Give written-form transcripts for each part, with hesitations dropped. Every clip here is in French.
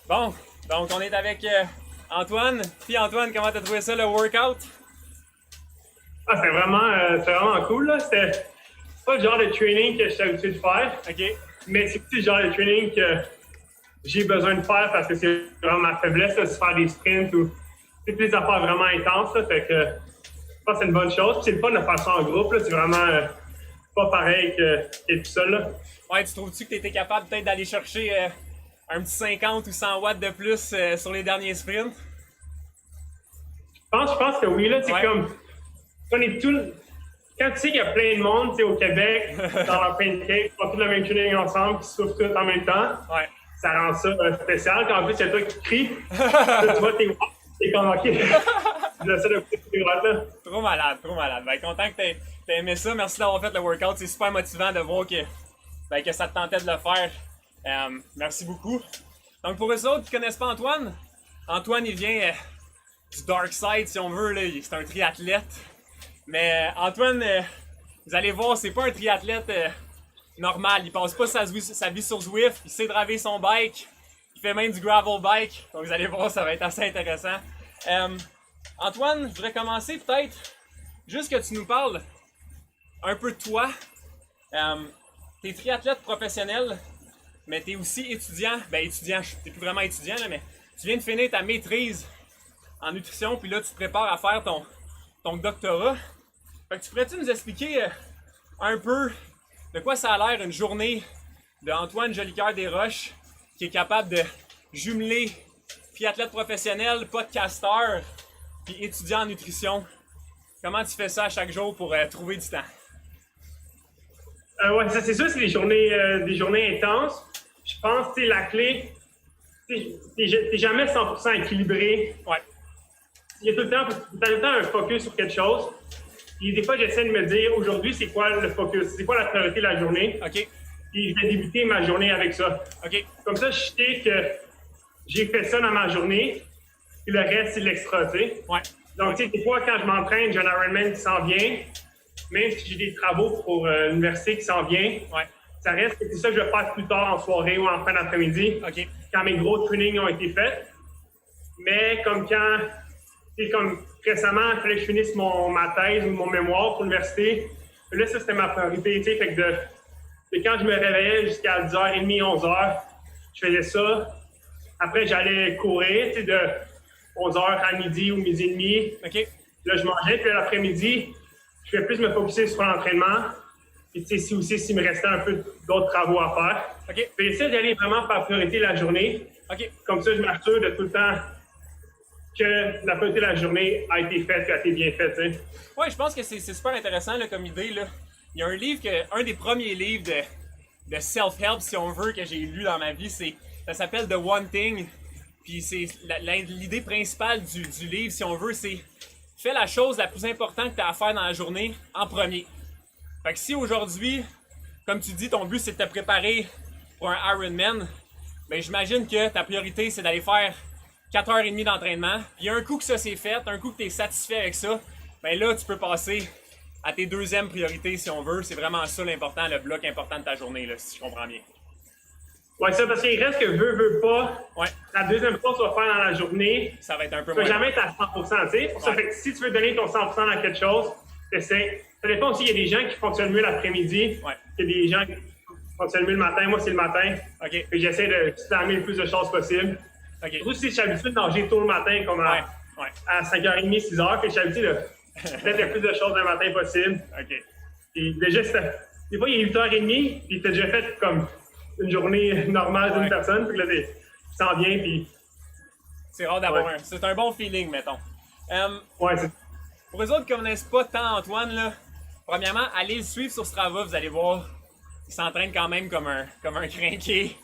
Bon, donc on est avec Antoine. Puis Antoine, comment t'as trouvé ça le workout? Ah, c'est vraiment cool, là. C'était pas le genre de training que j'étais habitué de faire, OK. mais c'est plus le genre de training que j'ai besoin de faire parce que c'est vraiment ma faiblesse, là, c'est faire des sprints ou c'est plus des affaires vraiment intenses, là. Fait que je pense que c'est une bonne chose. Puis c'est le fun de faire ça en groupe, là. C'est vraiment pas pareil que tout seul, là. Ouais, tu trouves-tu que t'étais capable peut-être d'aller chercher un petit 50 ou 100 watts de plus sur les derniers sprints? Je pense que oui, là. C'est Ouais. comme. On est tout. Quand tu sais qu'il y a plein de monde, tu sais, au Québec, dans leur pancake, ils font tout le même training ensemble, qui souffrent tout en même temps. Ouais. Ça rend ça spécial. Quand en plus, il y a toi qui crie, là, tu vois t'es comme OK. J'essaie de pousser tes watts, là. Trop malade, trop malade. Ben, content que t'aies aimé ça. Merci d'avoir fait le workout. C'est super motivant de voir que ça te tentait de le faire. Merci beaucoup. Donc, pour eux autres qui connaissent pas Antoine, Antoine, il vient du dark side, si on veut. C'est un triathlète. Mais Antoine, vous allez voir, c'est pas un triathlète normal. Il passe pas sa vie sur Zwift. Il sait driver son bike. Il fait même du gravel bike. Donc, vous allez voir, ça va être assez intéressant. Antoine, je voudrais commencer peut-être juste que tu nous parles un peu de toi. T'es triathlète professionnel, mais t'es aussi étudiant. Ben étudiant, t'es plus vraiment étudiant, là, mais tu viens de finir ta maîtrise en nutrition, puis là tu te prépares à faire ton doctorat. Fait que tu pourrais-tu nous expliquer un peu de quoi ça a l'air une journée de Antoine Jolicoeur-Desroches qui est capable de jumeler triathlète professionnel, podcasteur, puis étudiant en nutrition. Comment tu fais ça à chaque jour pour trouver du temps? Ouais, ça, c'est sûr, c'est des journées intenses. Je pense que la clé, t'es jamais 100% équilibré. Ouais. Il y a tout le temps un focus sur quelque chose. Puis des fois, j'essaie de me dire, aujourd'hui, c'est quoi le focus? C'est quoi la priorité de la journée? OK. Puis je vais débuter ma journée avec ça. OK. Comme ça, je sais que j'ai fait ça dans ma journée. Puis le reste, c'est l'extra, tu sais. Ouais. Donc, tu sais, des fois, quand je m'entraîne, j'ai un Ironman qui s'en vient. Même si j'ai des travaux pour l'université qui s'en vient, Ouais. ça reste que c'est ça que je vais faire plus tard en soirée ou en fin d'après-midi, OK. quand mes gros trainings ont été faits. Mais comme récemment, il fallait que je finisse ma thèse ou mon mémoire pour l'université. Là, ça, c'était ma priorité, tu sais. Fait que quand je me réveillais jusqu'à 10h30, 11h, je faisais ça. Après, j'allais courir, tu sais, de 11h à midi ou midi et demi. OK. Là, je mangeais, puis l'après-midi, je vais plus me focuser sur l'entraînement. Puis, tu sais, s'il me restait un peu d'autres travaux à faire. OK. Puis, j'essaie d'aller vraiment par priorité la journée. OK. Comme ça, je m'assure de tout le temps que la priorité de la journée a été faite, qu'elle a été bien faite, tu sais. Ouais, je pense que c'est super intéressant là, comme idée. Là. Il y a un livre, un des premiers livres de self-help, si on veut, que j'ai lu dans ma vie, ça s'appelle The One Thing. Puis c'est l'idée principale du livre, si on veut, c'est fais la chose la plus importante que tu as à faire dans la journée en premier. Fait que si aujourd'hui, comme tu dis, ton but c'est de te préparer pour un Ironman, ben j'imagine que ta priorité c'est d'aller faire 4h30 d'entraînement. Puis un coup que ça c'est fait, un coup que tu es satisfait avec ça, ben là tu peux passer à tes deuxièmes priorités si on veut. C'est vraiment ça l'important, le bloc important de ta journée, là, si je comprends bien. Ouais, ça, parce qu'il reste que veut pas. Ouais. La deuxième fois que tu vas faire dans la journée, Ça va être un peu tu vas moins. jamais être à 100%, tu sais. Pour ça, Ouais. fait que si tu veux donner ton 100% dans quelque chose, essaie. Ça dépend aussi, il y a des gens qui fonctionnent mieux l'après-midi. Ouais. Il y a des gens qui fonctionnent mieux le matin. Moi, c'est le matin. OK. Et j'essaie de slammer le plus de choses possible. OK. Surtout si je suis habitué de nager tôt le matin, comme Ouais. Ouais. à 5h30, 6h. Puis je suis habitué de faire le plus de choses le matin possible. OK. Puis déjà, des fois, il est 8h30, puis t'as déjà fait comme une journée normale d'une Ouais. personne. Puis là, tu sens bien, puis C'est rare d'avoir Ouais. c'est un bon feeling, mettons. ouais, c'est. Pour les autres qui ne connaissent pas tant Antoine, là, premièrement, allez le suivre sur Strava, vous allez voir, il s'entraîne quand même comme un crinqué.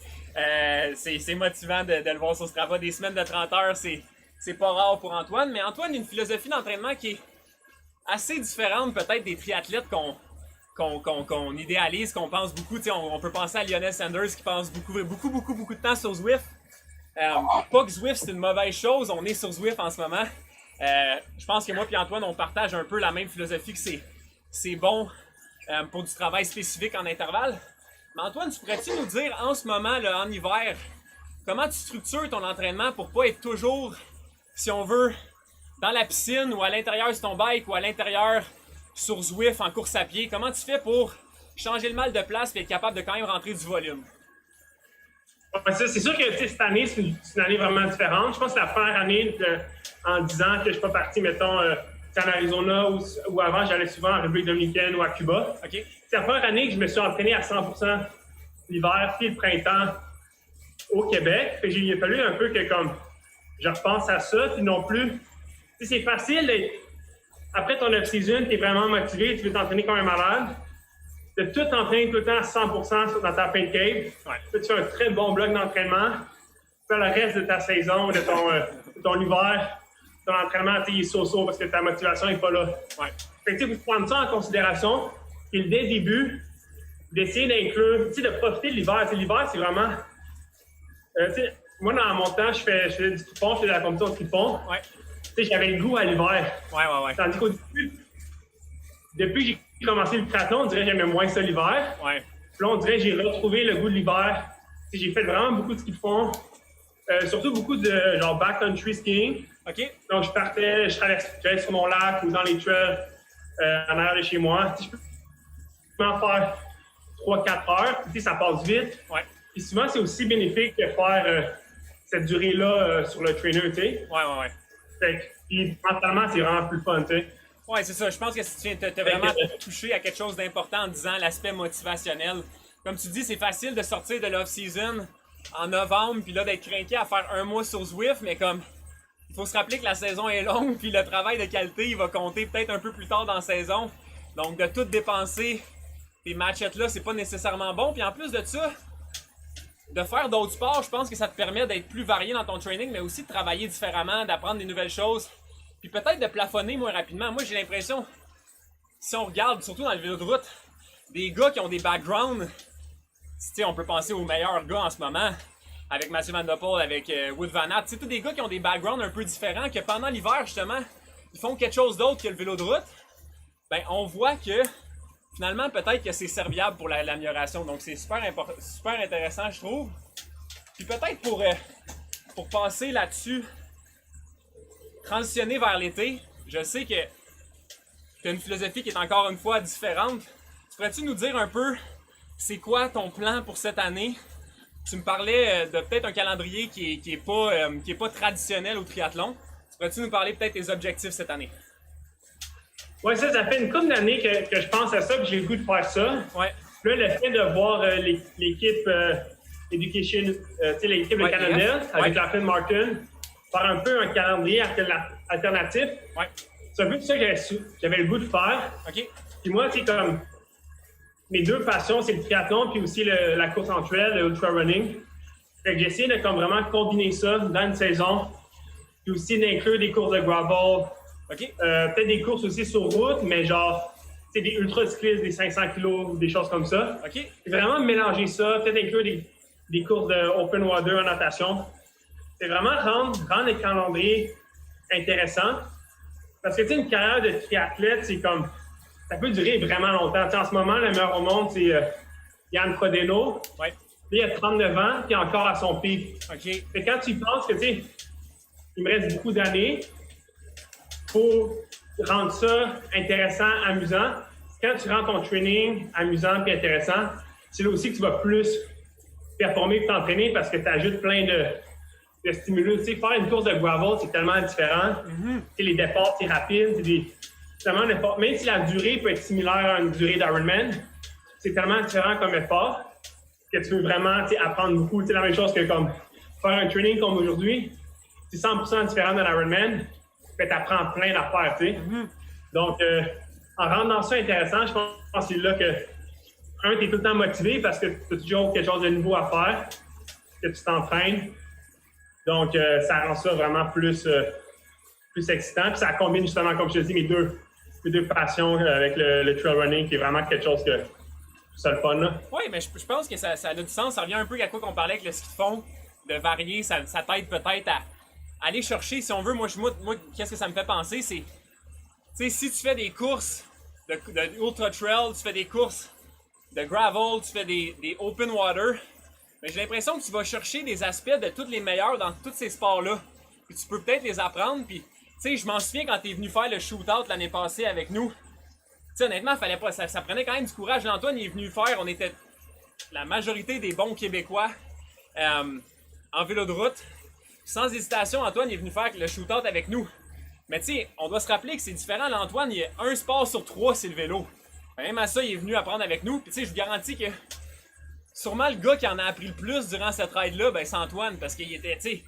C'est motivant de le voir sur Strava. Des semaines de 30 heures, c'est pas rare pour Antoine, mais Antoine a une philosophie d'entraînement qui est assez différente peut-être des triathlètes qu'on idéalise, qu'on pense beaucoup. On peut penser à Lionel Sanders qui passe beaucoup de temps sur Zwift. Pas que Zwift c'est une mauvaise chose, on est sur Zwift en ce moment. Je pense que moi et Antoine, on partage un peu la même philosophie que c'est bon pour du travail spécifique en intervalle. Mais Antoine, tu pourrais-tu nous dire en ce moment, là, en hiver, comment tu structures ton entraînement pour pas être toujours, si on veut, dans la piscine ou à l'intérieur sur ton bike ou à l'intérieur sur Zwift en course à pied? Comment tu fais pour changer le mal de place et être capable de quand même rentrer du volume? Ouais, c'est sûr que cette année, c'est une année vraiment différente. Je pense que la première année, en 10 ans que je suis pas parti, mettons, en Arizona ou avant, j'allais souvent en République dominicaine ou à Cuba. Okay. C'est la première année que je me suis entraîné à 100% l'hiver puis le printemps au Québec. Il a fallu un peu que comme je repense à ça, puis non plus. C'est facile d'être. Après ton off-season, tu es vraiment motivé, tu veux t'entraîner comme un malade. De tout t'entraîner tout le temps à 100% dans ta pain cave. Ouais. Tu fais un très bon bloc d'entraînement. Tu fais le reste de ta saison, de ton hiver, ton entraînement, il est so-so parce que ta motivation n'est pas là. Ouais. Fait que tu faut prendre ça en considération. Puis dès le début, d'essayer d'inclure, de profiter de l'hiver. L'hiver, c'est vraiment. Moi, dans mon temps, je fais du ski de fond, je fais de la compétition de ski de fond. Ouais. J'avais le goût à l'hiver. Ouais. Tandis qu'au début, depuis que j'ai commencé le triathlon, on dirait que j'aimais moins ça l'hiver. Ouais. Puis là, on dirait que j'ai retrouvé le goût de l'hiver. J'ai fait vraiment beaucoup de ski de fond. Surtout beaucoup de genre backcountry skiing. OK. Donc, j'allais sur mon lac ou dans les trails en arrière de chez moi. Je peux en faire 3-4 heures. Puis, ça passe vite. Ouais. Puis souvent, c'est aussi bénéfique de faire cette durée-là sur le trainer, tu sais. Ouais. Fait que, puis mentalement, c'est vraiment plus fun, tu sais. Ouais, c'est ça. Je pense que si tu viens vraiment touché à quelque chose d'important en disant l'aspect motivationnel. Comme tu dis, c'est facile de sortir de l'off-season en novembre, puis là, d'être craqué à faire un mois sur Zwift, mais comme, il faut se rappeler que la saison est longue, puis le travail de qualité, il va compter peut-être un peu plus tard dans la saison. Donc, de tout dépenser, tes matchettes-là, c'est pas nécessairement bon. Puis en plus de ça, de faire d'autres sports, je pense que ça te permet d'être plus varié dans ton training, mais aussi de travailler différemment, d'apprendre des nouvelles choses, puis peut-être de plafonner moins rapidement. Moi, j'ai l'impression, si on regarde, surtout dans le vélo de route, des gars qui ont des backgrounds, tu sais, on peut penser aux meilleurs gars en ce moment, avec Mathieu Van Der Poel, avec Wout Van Aert, c'est tous des gars qui ont des backgrounds un peu différents, que pendant l'hiver, justement, ils font quelque chose d'autre que le vélo de route. Ben, on voit que finalement, peut-être que c'est serviable pour l'amélioration. Donc, c'est super intéressant, je trouve. Puis peut-être pour passer là-dessus, transitionner vers l'été, je sais que tu as une philosophie qui est encore une fois différente. Pourrais-tu nous dire un peu, c'est quoi ton plan pour cette année? Tu me parlais de peut-être un calendrier qui est pas traditionnel au triathlon. Pourrais-tu nous parler peut-être des objectifs cette année? Oui, ça fait une couple d'années que je pense à ça, que j'ai le goût de faire ça. Ouais. Là, le fait de voir l'équipe Education, l'équipe de Canada, avec la Finn Martin, faire un peu un calendrier alternatif. Ouais. C'est un peu ça que j'avais le goût de faire. OK. Puis moi, c'est comme mes deux passions, c'est le triathlon puis aussi la course en trail, le ultra running. Fait que j'essaie de comme vraiment combiner ça dans une saison. Puis aussi d'inclure des courses de gravel. OK. Peut-être des courses aussi sur route, mais genre, c'est des ultra cyclistes, des 500 kilos, des choses comme ça. OK. C'est vraiment mélanger ça, peut-être inclure des courses de open water en natation. C'est vraiment rendre le calendrier intéressant. Parce que, tu sais, une carrière de triathlète, c'est comme, ça peut durer vraiment longtemps. T'sais, en ce moment, le meilleur au monde, c'est Yann Frodeno. Ouais. Il a 39 ans, puis encore à son pic. OK. Fait quand tu penses que, tu sais, il me reste beaucoup d'années pour rendre ça intéressant, amusant, quand tu rends ton training amusant et intéressant, c'est là aussi que tu vas plus performer et t'entraîner parce que tu ajoutes plein de stimulus. Tu sais, faire une course de gravel, c'est tellement différent. Tu sais, les départs, c'est rapide, c'est tellement n'importe. Même si la durée peut être similaire à une durée d'Ironman, c'est tellement différent comme effort que tu veux vraiment apprendre beaucoup. C'est la même chose que comme faire un training comme aujourd'hui, c'est 100% différent de l'Ironman, mais tu apprends plein d'affaires, tu sais. Donc, en rendant ça intéressant, je pense que c'est là que, tu es tout le temps motivé parce que tu as toujours quelque chose de nouveau à faire, que tu t'entraînes. Donc, ça rend ça vraiment plus excitant. Puis ça combine justement, comme je te dis, mes deux passions avec le trail running, qui est vraiment quelque chose que c'est le fun, là. Oui, mais je pense que ça a du sens. Ça revient un peu à quoi qu'on parlait avec le ski de fond, de varier. Ça t'aide peut-être à aller chercher, si on veut. Moi qu'est-ce que ça me fait penser, c'est, tu sais, si tu fais des courses de ultra trail, tu fais des courses de gravel, tu fais des open water, Mais j'ai l'impression que tu vas chercher des aspects de tous les meilleurs dans tous ces sports-là. Puis tu peux peut-être les apprendre. Puis, tu sais, je m'en souviens quand t'es venu faire le shootout l'année passée avec nous. Tu sais, honnêtement, fallait pas, ça prenait quand même du courage. Antoine, il est venu faire, on était la majorité des bons Québécois en vélo de route. Sans hésitation, Antoine est venu faire le shootout avec nous. Mais tu sais, on doit se rappeler que c'est différent. Là, Antoine, il y a un sport sur 3, c'est le vélo. Même à ça, il est venu apprendre avec nous. Puis tu sais, je vous garantis que sûrement le gars qui en a appris le plus durant cette ride-là, ben, c'est Antoine. Parce qu'il était, tu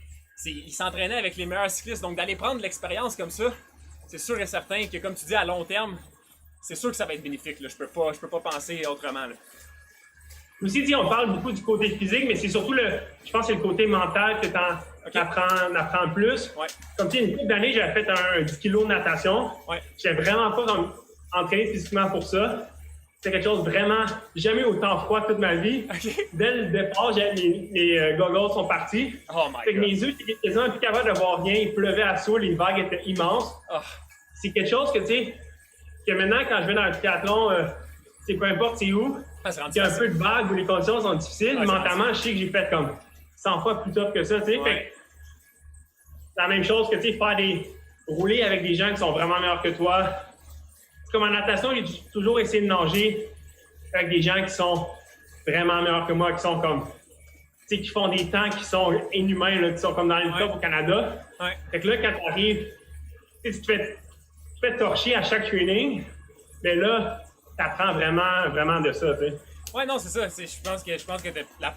sais, il s'entraînait avec les meilleurs cyclistes. Donc d'aller prendre de l'expérience comme ça, c'est sûr et certain que, comme tu dis, à long terme, c'est sûr que ça va être bénéfique. Là. Je peux pas penser autrement. Là. Aussi, on parle beaucoup du côté physique, mais c'est surtout je pense que c'est le côté mental que tu apprends plus. Ouais. Comme tu sais, une couple d'années, j'avais fait un 10 kg de natation. Ouais. J'étais vraiment pas entraîné physiquement pour ça. C'est quelque chose vraiment, jamais autant froid toute ma vie. Okay. Dès le départ, mes goggles sont partis. Oh my fait que God. mes yeux étaient quasiment plus capables de voir rien. Il pleuvait à souhait, les vagues étaient immenses. Oh. C'est quelque chose que, tu sais, que maintenant, quand je vais dans un triathlon, peu importe c'est où, il y a un peu de vagues où les conditions sont difficiles. Mentalement, je sais que j'ai fait comme 100 fois plus tough que ça, tu sais. Ouais. C'est la même chose que, tu sais, rouler avec des gens qui sont vraiment meilleurs que toi. C'est comme en natation, j'ai toujours essayé de nager avec des gens qui sont vraiment meilleurs que moi, qui sont comme, tu sais, qui font des temps qui sont inhumains, là, qui sont comme dans les top au Canada. Ouais. Fait que là, quand tu arrives, tu te fais torcher à chaque training, mais là, tu apprends vraiment, vraiment de ça, tu sais. Ouais, non, c'est ça. Je pense que t'as la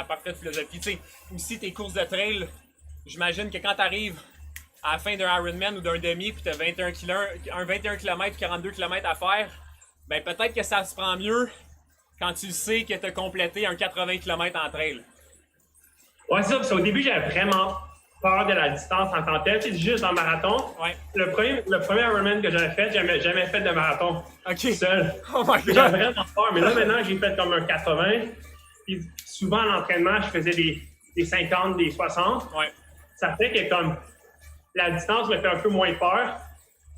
parfaite philosophie. Tu sais, aussi tes courses de trail, j'imagine que quand t'arrives à la fin d'un Ironman ou d'un demi, puis t'as 21 km, 42 km à faire, ben peut-être que ça se prend mieux quand tu sais que t'as complété un 80 km en trail. Ouais, c'est ça, parce qu'au début, j'avais vraiment peur de la distance en tant que telle. Tu sais, juste en marathon. Ouais. Le premier Ironman que j'avais fait, j'avais jamais fait de marathon. OK. Seul. Oh my God. J'avais vraiment peur, mais là, maintenant, j'ai fait comme un 80. Puis souvent, à l'entraînement, je faisais des 50, des 60. Ouais. Ça fait que comme la distance me fait un peu moins peur.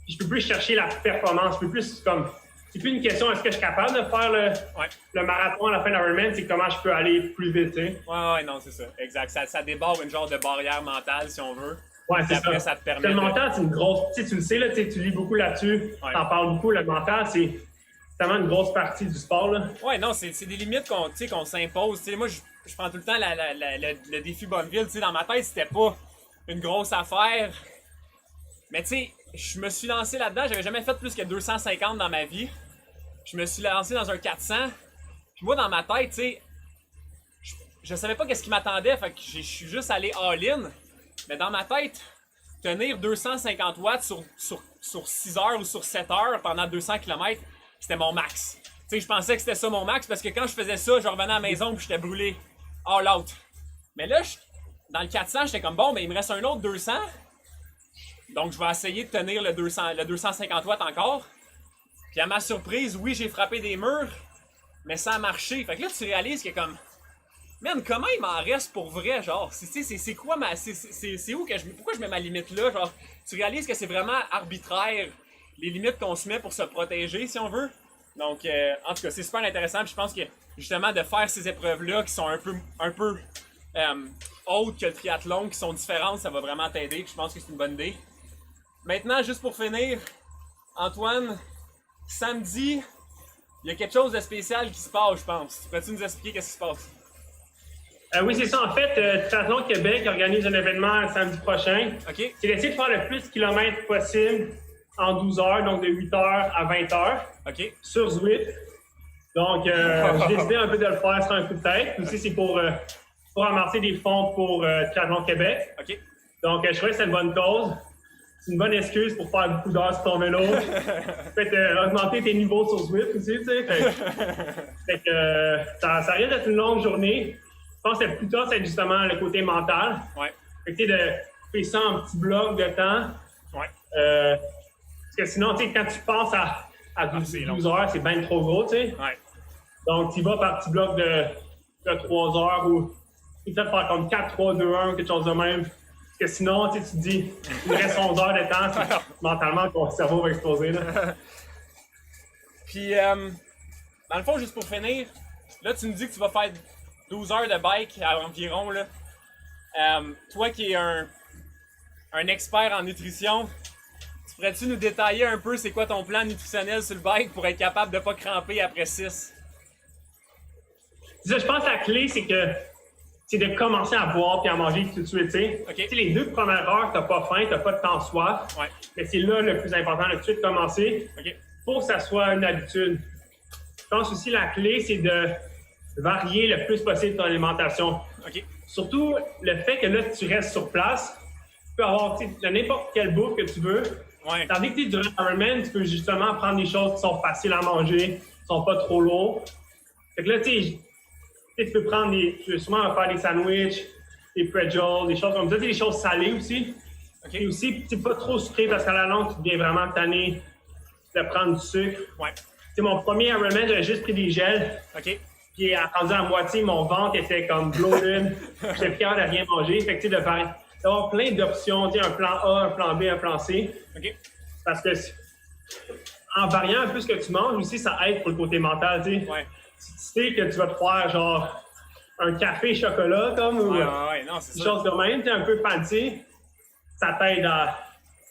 Puis je peux plus chercher la performance. Je peux plus comme. C'est plus une question est-ce que je suis capable de faire le marathon à la fin de l'Ironman, c'est comment je peux aller plus vite, tu sais. Ouais, non, c'est ça. Exact. Ça débarre une genre de barrière mentale, si on veut. Ouais, c'est après, ça. ça te permet. Le mental, c'est une grosse. Tu sais, tu le sais, là, tu lis beaucoup là-dessus. Ouais. T'en parles beaucoup. Le mental, c'est tellement une grosse partie du sport, là. Ouais, non, c'est des limites qu'on s'impose. Tu sais, moi, je prends tout le temps le défi Bonneville. Tu sais, dans ma tête, c'était pas une grosse affaire. Mais tu sais, je me suis lancé là-dedans. J'avais jamais fait plus que 250 dans ma vie. Je me suis lancé dans un 400. Puis moi, dans ma tête, tu sais, je savais pas qu'est-ce qui m'attendait. Fait que je suis juste allé all-in. Mais dans ma tête, tenir 250 watts sur 6 heures ou sur 7 heures pendant 200 km, c'était mon max. Tu sais, je pensais que c'était ça mon max parce que quand je faisais ça, je revenais à la maison et j'étais brûlé all out. Mais là, dans le 400, j'étais comme bon, mais il me reste un autre 200. Donc, je vais essayer de tenir le 250 watts encore. Puis à ma surprise, oui, j'ai frappé des murs, mais ça a marché. Fait que là, tu réalises que comme, man, comment il m'en reste pour vrai, genre, c'est quoi c'est où pourquoi je mets ma limite là, genre, tu réalises que c'est vraiment arbitraire les limites qu'on se met pour se protéger, si on veut. Donc, en tout cas, c'est super intéressant. Puis je pense que justement de faire ces épreuves-là qui sont un peu autres que le triathlon, qui sont différentes, ça va vraiment t'aider. Puis je pense que c'est une bonne idée. Maintenant, juste pour finir, Antoine. Samedi, il y a quelque chose de spécial qui se passe, je pense. Peux-tu nous expliquer qu'est-ce qui se passe? Oui, c'est ça. En fait, Triathlon Québec organise un événement samedi prochain. OK. C'est d'essayer de faire le plus de kilomètres possible en 12 heures, donc de 8 heures à 20 heures. OK. Sur Zwift. Donc, j'ai décidé un peu de le faire sur un coup de tête. Aussi, c'est pour ramasser des fonds pour Triathlon Québec. OK. Donc, je trouvais que c'est une bonne cause. C'est une bonne excuse pour faire beaucoup d'heures sur ton vélo. Peut-être augmenter tes niveaux sur Zwift aussi, tu sais. Fait que ça risque d'être une longue journée. Je pense que plutôt, c'est justement le côté mental. Ouais. Fait que tu sais, de faire ça en petits blocs de temps. Ouais. Parce que sinon, tu sais, quand tu passes à 12 heures, c'est bien trop gros, tu sais. Ouais. Donc, tu vas par petits blocs de 3 heures ou tu peux faire comme 4, 3, 2, 1, quelque chose de même. Parce que sinon, tu te dis, il me reste 11 heures de temps, mentalement, ton cerveau va exploser. Là. Puis, dans le fond, juste pour finir, là, tu me dis que tu vas faire 12 heures de bike à environ, là. Toi qui es un expert en nutrition, pourrais-tu nous détailler un peu c'est quoi ton plan nutritionnel sur le bike pour être capable de ne pas cramper après 6? Je pense que la clé, c'est de commencer à boire et à manger tout de suite. Okay. Les 2 premières heures, tu n'as pas faim, tu n'as pas de temps soif. Ouais. Mais c'est là le plus important, de tout de suite commencer pour que ça soit une habitude. Je pense aussi la clé, c'est de varier le plus possible ton alimentation. Okay. Surtout le fait que là, tu restes sur place, tu peux avoir n'importe quelle bouffe que tu veux. Ouais. Tandis que durant Ironman, tu peux justement prendre des choses qui sont faciles à manger, qui sont pas trop lourdes. Fait que là, tu peux prendre tu veux souvent faire des sandwichs, des pretzels, des choses comme ça, des choses salées aussi. Okay. Et aussi, pas trop sucré parce qu'à la longue, tu deviens vraiment tanné de prendre du sucre. Ouais. Mon premier Ironman, j'avais juste pris des gels. OK. Puis, rendu à moitié, mon ventre était comme bloated. J'étais plus capable de rien manger. Fait que, d'avoir plein d'options, un plan A, un plan B, un plan C. OK. Parce que, en variant un peu ce que tu manges aussi, ça aide pour le côté mental, Ouais. Si tu sais que tu vas te faire, genre, un café chocolat, comme, ou non, c'est une ça. chose de même, un peu fancy, ça t'aide à,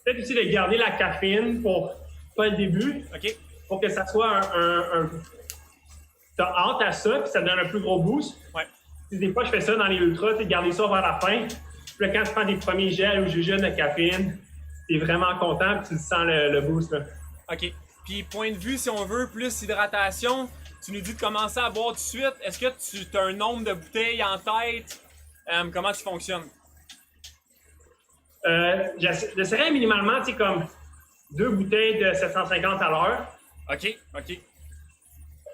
peut-être aussi de garder la caféine pour pas le début. OK. Pour que ça soit t'as hâte à ça, puis ça te donne un plus gros boost. Ouais. Des fois, je fais ça dans les ultras, tu garder ça vers la fin. Puis là, quand tu prends des premiers gels ou jujubes de caféine, t'es vraiment content, puis tu sens le boost. Là. OK. Puis, point de vue, si on veut plus hydratation, tu nous dis de commencer à boire tout de suite. Est-ce que tu as un nombre de bouteilles en tête? Comment tu fonctionnes? J'essaierais minimalement, comme 2 bouteilles de 750 à l'heure. OK. OK.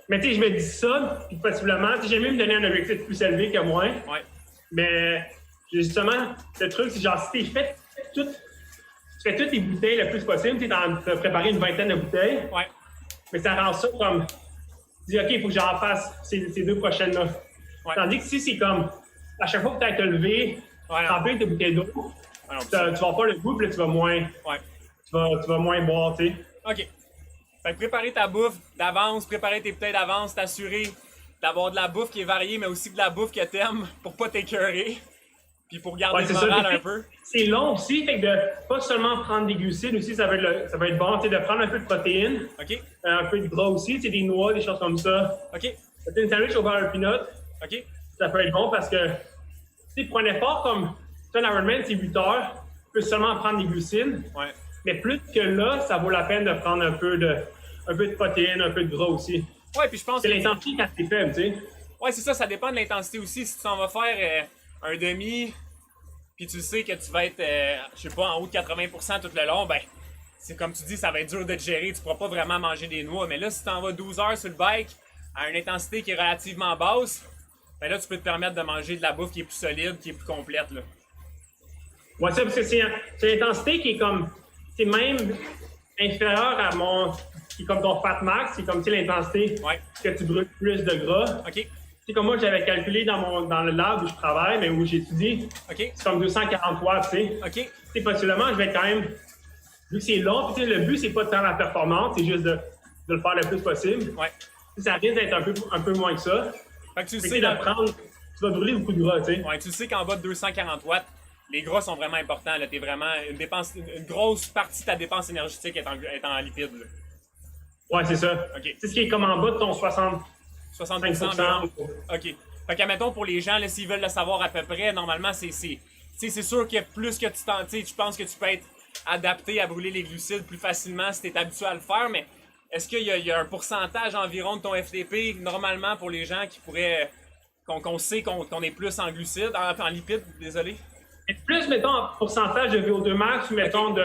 Mais je me dis ça, puis possiblement, j'aime mieux me donner un objectif plus élevé que moins. Ouais. Mais justement, le truc, c'est genre, si tu fais toutes les bouteilles le plus possible, tu as préparé une vingtaine de bouteilles. Ouais. Mais ça rend ça comme, tu dis, OK, il faut que j'en fasse ces 2 prochaines-là. Ouais. Tandis que si c'est comme, à chaque fois que tu as te lever, remplir tes bouteilles d'eau, tu vas avoir le goût, puis là, tu vas moins, tu vas moins boire, tu sais. OK. Fait que préparer ta bouffe d'avance, préparer tes bouteilles d'avance, t'assurer d'avoir de la bouffe qui est variée, mais aussi de la bouffe que t'aimes pour pas t'écœurer. Puis pour garder le moral un peu. C'est long aussi, fait que de pas seulement prendre des glucides aussi, ça va être bon, tu sais, de prendre un peu de protéines, OK. Un peu de gras aussi, tu sais, des noix, des choses comme ça. OK. Une sandwich au beurre de peanut, OK. ça peut être bon parce que, tu sais, pour un effort comme un Ironman, c'est 8 heures, tu peux seulement prendre des glucides. Ouais. Mais plus que là, ça vaut la peine de prendre un peu de protéines, un peu de gras aussi. Ouais, puis je pense c'est l'intensité quand c'est faible, tu sais. Ouais, c'est ça dépend de l'intensité aussi. Si tu t'en vas faire un demi, puis tu sais que tu vas être, je sais pas, en haut de 80% tout le long, ben, c'est comme tu dis, ça va être dur de te gérer. Tu pourras pas vraiment manger des noix. Mais là, si tu t'en vas 12 heures sur le bike, à une intensité qui est relativement basse, ben là, tu peux te permettre de manger de la bouffe qui est plus solide, qui est plus complète, là. Ouais, ça, parce que c'est l'intensité qui est comme, c'est même inférieure à qui est comme ton fat max, c'est comme, l'intensité que tu brûles plus de gras. OK. C'est comme moi, j'avais calculé dans le lab où je travaille, mais où j'étudie, OK. c'est comme 240 watts, tu sais. OK. C'est possiblement, je vais quand même, vu que c'est long, le but, c'est pas de faire la performance, c'est juste de le faire le plus possible. Ouais. Ça risque d'être un peu moins que ça. Fait que tu Fait sais, tu vas brûler beaucoup de gras, tu sais. Ouais, tu sais qu'en bas de 240 watts, les gras sont vraiment importants. Là, t'es vraiment une grosse partie de ta dépense énergétique est en lipides. Là. Ouais, c'est ça. OK. C'est ce qui est comme en bas de ton 60%. 65%. OK. Fait qu'admettons pour les gens, là, s'ils veulent le savoir à peu près, normalement, c'est sûr que plus que tu penses que tu peux être adapté à brûler les glucides plus facilement si tu es habitué à le faire, mais est-ce qu'il y a un pourcentage environ de ton FTP normalement pour les gens qui pourraient qu'on sait qu'on est plus en glucides, en lipides, désolé? Et plus, mettons, en pourcentage de VO2 max, mettons, de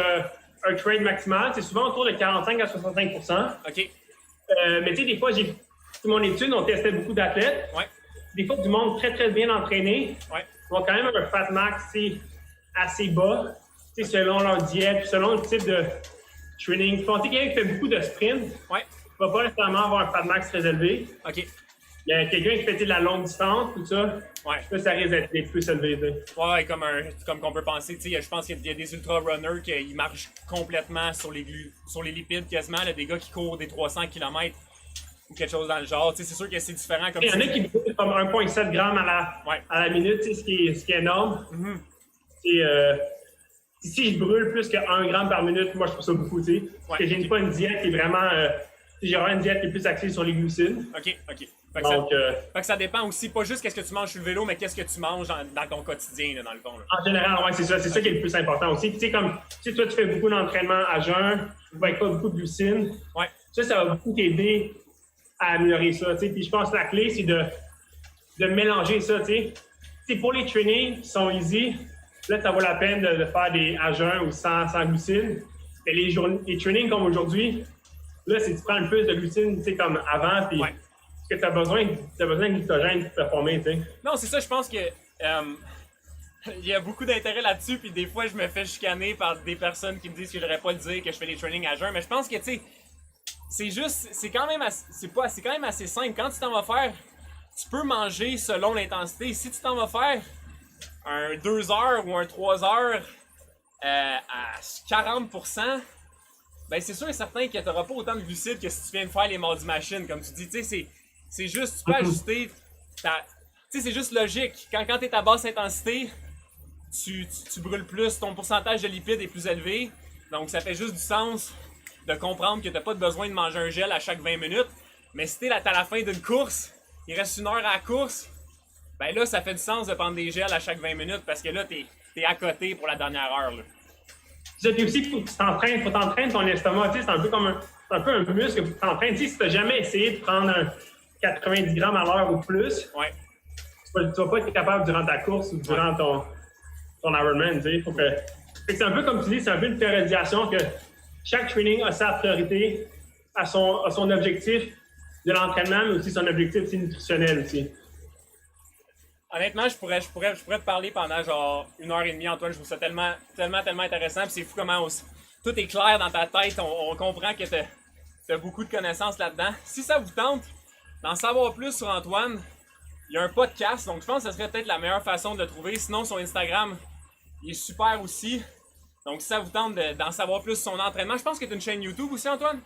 un trade maximal, c'est souvent autour de 45 à 65%. OK. Mais tu sais, des fois, mon étude, on testait beaucoup d'athlètes. Ouais. Des fois, du monde très, très bien entraîné. Ouais. Ils ont quand même un fat max assez bas, selon leur diète, selon le type de training. Quand tu quelqu'un qui fait beaucoup de sprint, Ouais. il ne va pas nécessairement avoir un fat max très élevé. OK. Il y a quelqu'un qui fait de la longue distance, tout ça. Ouais. Là, ça risque d'être plus élevé. Ouais, comme qu'on peut penser, tu sais, je pense qu'il y a des ultra-runners qui marchent complètement sur les lipides quasiment, là, des gars qui courent des 300 km ou quelque chose dans le genre. Tu sais, c'est sûr que c'est différent comme Il y en ça. a qui brûlent comme 1,7 grammes à la minute, ce qui est énorme. Si je brûle plus que 1 gramme par minute, moi je trouve ça beaucoup, tu sais. Parce que j'ai pas une diète qui est vraiment. J'ai vraiment une diète qui est plus axée sur les glucides. OK. Donc, Fait que ça dépend aussi, pas juste qu'est-ce que tu manges sur le vélo, mais qu'est-ce que tu manges dans ton quotidien, là, dans le fond. Là. En général, ouais, c'est ça. C'est ça qui est le plus important aussi. Puis, tu sais, comme si toi, tu fais beaucoup d'entraînement à jeun, avec pas beaucoup de glucides, ça va beaucoup t'aider à améliorer ça. Tu sais. Puis, je pense que la clé, c'est de mélanger ça. Tu sais, pour les trainings qui sont easy, là, ça vaut la peine de faire des à jeun ou sans glucides. Mais les trainings comme aujourd'hui, là, c'est que tu prends le plus de glucides, tu sais, comme avant, puis que tu as besoin de glycogène pour performer, tu sais. Non, c'est ça, je pense que il y a beaucoup d'intérêt là-dessus, puis des fois, je me fais chicaner par des personnes qui me disent que je devrais pas le dire, que je fais des trainings à jeun, mais je pense que, tu sais, c'est quand même assez simple. Quand tu t'en vas faire, tu peux manger selon l'intensité. Si tu t'en vas faire un 2 heures ou un 3 heures à 40%, ben c'est sûr et certain que tu n'auras pas autant de glucides que si tu viens de faire les mardis machines, comme tu dis. Tu sais, c'est juste, tu peux ajuster tu sais, c'est juste logique. Quand tu es à basse intensité, tu brûles plus, ton pourcentage de lipides est plus élevé. Donc ça fait juste du sens de comprendre que tu n'as pas besoin de manger un gel à chaque 20 minutes. Mais si tu es à la fin d'une course, il reste 1 heure à la course, ben là, ça fait du sens de prendre des gels à chaque 20 minutes parce que là, tu es à côté pour la dernière heure. Là. Puis aussi, il faut que tu t'entraînes ton estomac. Tu sais, c'est un peu comme un muscle que tu t'entraînes. Tu sais, si tu n'as jamais essayé de prendre un 90 grammes à l'heure ou plus, tu vas pas être capable durant ta course ou durant ton Ironman. Tu sais, c'est un peu comme tu dis, c'est un peu une périodisation que chaque training a sa priorité, à son objectif de l'entraînement, mais aussi son objectif nutritionnel aussi. Honnêtement, je pourrais te parler pendant genre 1h30, Antoine. Je trouve ça tellement intéressant. Puis c'est fou comment tout est clair dans ta tête. On comprend que tu as beaucoup de connaissances là-dedans. Si ça vous tente d'en savoir plus sur Antoine, il y a un podcast. Donc je pense que ce serait peut-être la meilleure façon de le trouver. Sinon, son Instagram, il est super aussi. Donc si ça vous tente d'en savoir plus sur son entraînement, je pense que tu as une chaîne YouTube aussi, Antoine?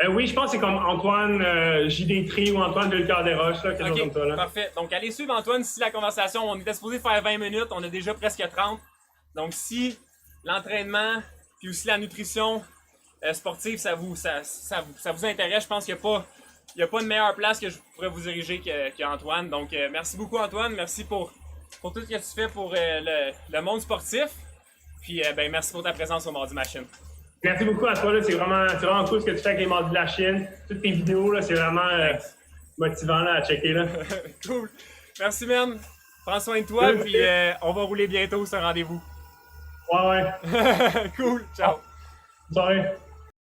Oui, je pense que c'est comme Antoine JD3 ou Antoine Delcard-Desroches, quelque chose comme ça. Là. Parfait. Donc, allez suivre Antoine si la conversation, on était supposé faire 20 minutes, on a déjà presque 30. Donc, si l'entraînement puis aussi la nutrition sportive, ça vous intéresse, je pense qu'il n'y a pas de meilleure place que je pourrais vous diriger qu'Antoine. Donc, merci beaucoup, Antoine. Merci pour tout ce que tu fais pour le monde sportif. Puis, merci pour ta présence au Mardi Machine. Merci beaucoup à toi. C'est vraiment cool ce que tu fais avec les Mardis de la Chine. Toutes tes vidéos, là, c'est vraiment motivant là, à checker. Là. Cool. Merci, man. Prends soin de toi, puis on va rouler bientôt ce rendez-vous. Ouais. Cool. Ciao. Bonne soirée.